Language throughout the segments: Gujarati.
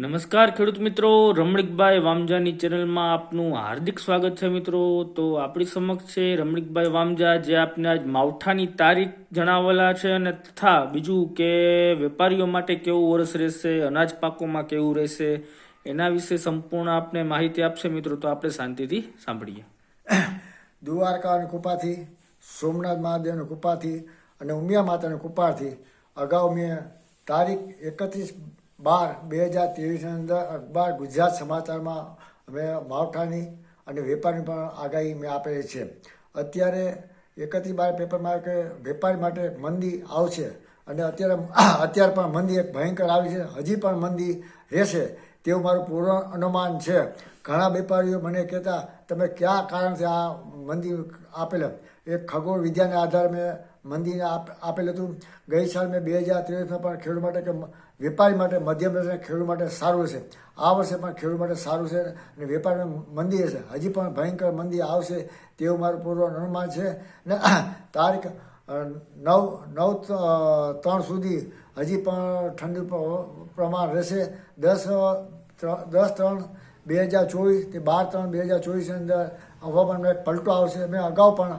નમસ્કાર ખેડૂત મિત્રો, રમણીકભાઈ વામજાની ચેનલમાં આપનું હાર્દિક સ્વાગત છે મિત્રો। તો આપણી સમક્ષ છે રમણીકભાઈ વામજા, જે આપને આજ માવઠાની તારીખ જણાવેલા છે અને તથા બીજું કે વેપારીઓ માટે કેવું વર્ષ રહેશે, અનાજ પાકોમાં કેવું રહેશે, એના વિશે સંપૂર્ણ આપને માહિતી આપશે મિત્રો। તો આપણે શાંતિથી સાંભળીએ। દ્વારકાની કૃપાથી, સોમનાથ મહાદેવની કૃપાથી અને ઉમિયા માતાની કૃપાથી અગાઉ મેં તારીખ 31/12/2023 અંદર અખબાર ગુજરાત સમાચારમાં અમે માવઠાની અને વેપારની પણ આગાહી મેં આપેલી છે। અત્યારે 31/12 પેપરમાં કે વેપારી માટે મંદી આવશે અને અત્યારે પણ મંદી એક ભયંકર આવી છે, હજી પણ મંદી રહેશે તેવું મારું પૂર્ણ અનુમાન છે। ઘણા વેપારીઓ મને કહેતા તમે કયા કારણથી આ મંદી આપેલા, એ ખગોળ વિદ્યાના આધારે મેં મંદીને આપેલું હતું। ગઈ સાલ મેં 2023માં પણ ખેડૂત માટે કે વેપારી માટે મધ્યમ રહેશે, ખેડૂત માટે સારું રહેશે। આ વર્ષે પણ ખેડૂત માટે સારું છે અને વેપારમાં મંદી રહેશે, હજી પણ ભયંકર મંદી આવશે તેવું મારું પૂર્વ અનુમાન છે। ને તારીખ 9/3 સુધી હજી પણ ઠંડી પ્રમાણ રહેશે। 10/3/2024 તે 12/3/2024 અંદર હવામાનમાં એક પલટો આવશે। મેં અગાઉ પણ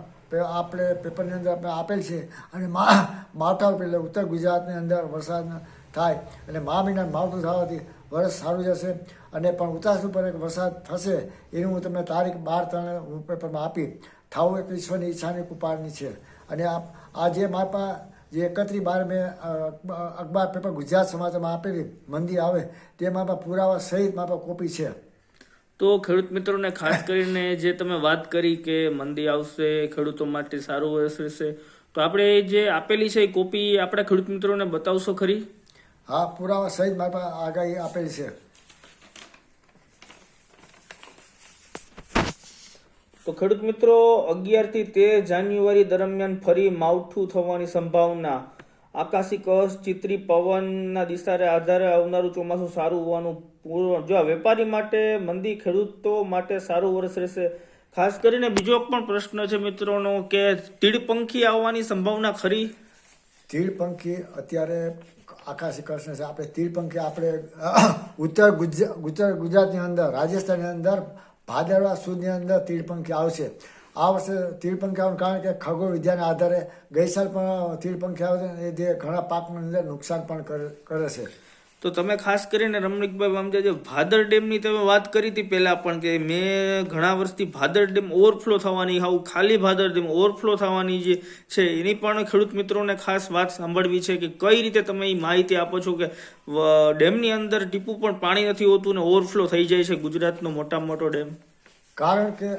આપણે પેપરની અંદર આપણે આપેલ છે અને માવઠા એટલે ઉત્તર ગુજરાતની અંદર વરસાદ થાય અને મહિના માવઠું થવાથી વરસ સારું જશે અને પણ ઉતાસ ઉપર એક વરસાદ થશે એનું હું તમને તારીખ 12/3 પેપરમાં આપી થાવું એક ઈશ્વરની ઈચ્છાની કૃપાની છે। અને આ જે મારા પાસે જે 31/12 મેં અખબાર પેપર ગુજરાત સમાચારમાં આપેલી મંદી આવે તે મારા પાસે પુરાવા સહિત મારા પાસે કોપી છે। તો ખેડૂત મિત્રોને ખાસ કરીને જે તમે વાત કરી કે મંદી આવશે, ખેડૂતો માટે સારું વર્ષ રહેશે, તો આપણે જે આપેલી છે એ કોપી આપણા ખેડૂત મિત્રોને બતાવશો ખરી? હા, પુરાવા સહિત મારી પાસે આગાહી આપેલી છે। તો ખેડૂત મિત્રો, 11 થી 13 જાન્યુઆરી દરમિયાન ફરી માવઠું થવાની સંભાવના, આકાશી કસ, ચિત્રી પવનના દિશાને આધારે આવનારું ચોમાસું સારું હોવાનું પૂર્વ। જો વેપારી માટે મંદી, ખેડૂતો માટે સારું વર્ષ રહેશે। ખાસ કરીને બીજો પણ પ્રશ્ન છે મિત્રોનો કે તીડ પંખી આવવાની સંભાવના ખરી? તીડ પંખી અત્યારે આકાશી કર્ષણ છે, આપણે તીડ પંખી આપણે ઉત્તર ગુજરાતની અંદર, રાજસ્થાનની અંદર ભાદરવા સુદની અંદર તીડ પંખી આવશે। આ વર્ષે તીડ પંખી આવવાનું કારણ કે ખગોળ વિદ્યાના આધારે ગઈ સાલ પણ તીડ પંખી આવે છે, જે ઘણા પાકની અંદર નુકસાન પણ કરે છે। તો તમે ખાસ કરીને રમણીકભાઈ વામજા, જે ભાદર ડેમની તમે વાત કરી હતી પહેલા પણ કે મેં ઘણા વર્ષથી ભાદર ડેમ ઓવરફ્લો થવાની, ખાલી ભાદર ડેમ ઓવરફ્લો થવાની જે છે એની પણ ખેડૂત મિત્રોને ખાસ વાત સાંભળવી છે કે કઈ રીતે તમે એ માહિતી આપો છો કે ડેમની અંદર ટીપું પણ પાણી નથી હોતું ને ઓવરફ્લો થઈ જાય છે ગુજરાતનો મોટામાં મોટો ડેમ? કારણ કે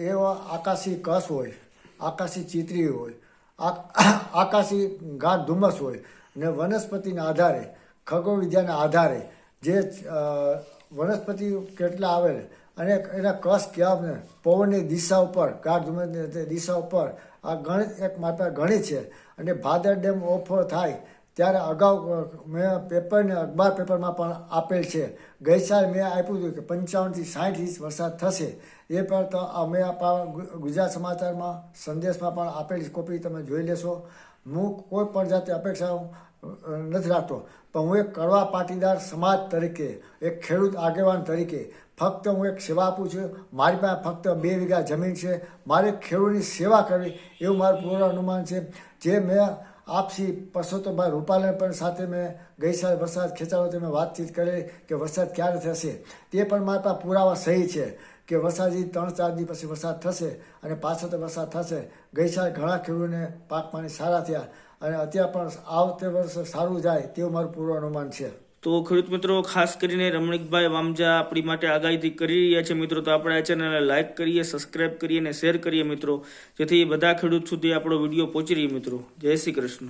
એવા આકાશી કસ હોય, આકાશી ચિત્રી હોય, આકાશી ગાઢ ધુમ્મસ હોય ને વનસ્પતિના આધારે, ખગોળ વિદ્યાના આધારે જે વનસ્પતિ કેટલા આવેલ અને એના કસ કેવા પવનની દિશા ઉપર, ગાઢ ધુમ્મસની દિશા ઉપર આ ગણિત એક માત્ર ગણિત છે। અને ભાદર ડેમ ઓવરફ્લો થાય ત્યારે અગાઉ મેં અખબાર પેપરમાં પણ આપેલ છે। ગઈ સાલ મેં આપ્યું હતું કે 55 થી 60 ઇંચ વરસાદ થશે, એ પણ તો અમે ગુજરાત સમાચારમાં સંદેશમાં પણ આપેલી કોપી તમે જોઈ લેશો। હું કોઈ પણ જાતે અપેક્ષા નથી રાખતો, પણ હું એક કડવા પાટીદાર સમાજ તરીકે, એક ખેડૂત આગેવાન તરીકે ફક્ત હું એક સેવા આપું છું। મારી પાસે ફક્ત 2 વીઘા જમીન છે, મારે ખેડૂતની સેવા કરવી એવું મારું પૂર્ણ અનુમાન છે। જે મેં આપસી પરસોત્તમભાઈ રૂપાલાને પણ સાથે મેં ગઈ સાલ વરસાદ ખેંચાડો તે મેં વાતચીત કરી કે વરસાદ ક્યારે થશે, તે પણ મારા પાસે પુરાવા સહી છે કે વરસાદ 3-4 દિવસ પછી વરસાદ થશે અને પાછો તો વરસાદ થશે। ગઈ સાલ ઘણા ખેડૂતોને પાક પાણી સારા થયા અને અત્યારે પણ આવતે વર્ષે સારું જાય તેવું મારું પૂર્વ અનુમાન છે। તો ખેડૂત મિત્રો, ખાસ કરીને રમણીકભાઈ વામજા આપણી માટે આગાહી કરી રહ્યા છે મિત્રો। તો આપણે આ ચેનલને લાઇક કરીએ, સબસ્ક્રાઇબ કરીએ અને શેર કરીએ મિત્રો, જેથી બધા ખેડૂત સુધી આપણો વિડીયો પહોંચી રહે મિત્રો। જય શ્રી કૃષ્ણ।